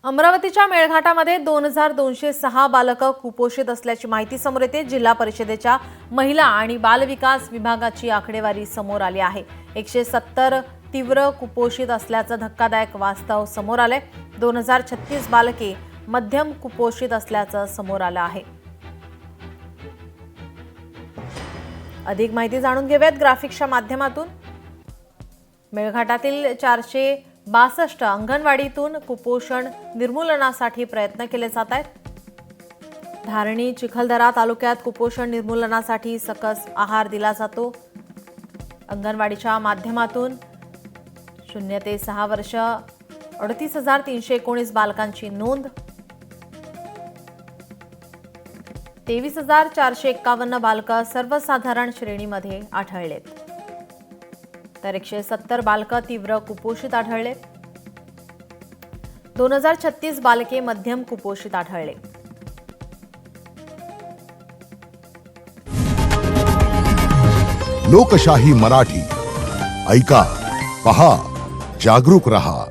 अमरावतीच्या मेळघाटामध्ये 2206 बालकं कुपोषित असल्याची माहिती समोर येते। जिल्हा परिषदेच्या महिला आणि बालविकास विभागाची आकडेवारी समोर आली आहे। 170 तीव्र कुपोषित असल्याचं धक्कादायक वास्तव समोर आले। 2036 बालके मध्यम कुपोषित असल्याचं समोर आलं आहे। अधिक माहिती जाणून घेऊयात ग्राफिक्सच्या माध्यमातून। मेळघाटातील 462 अंगणवाडीतून कुपोषण निर्मूलनासाठी प्रयत्न केले जात आहेत। धारणी चिखलदरा तालुक्यात कुपोषण निर्मूलनासाठी सकस आहार दिला जातो। अंगणवाडीच्या माध्यमातून 0 ते 6 वर्ष 38,319 बालकांची नोंद। 23,451 बालकं सर्वसाधारण श्रेणीमध्ये आढळलेत, तर 170 बालकं तीव्र कुपोषित आढळले। 2036 बालके मध्यम कुपोषित आढळले। लोकशाही मराठी ऐका, पहा, जागरूक रहा।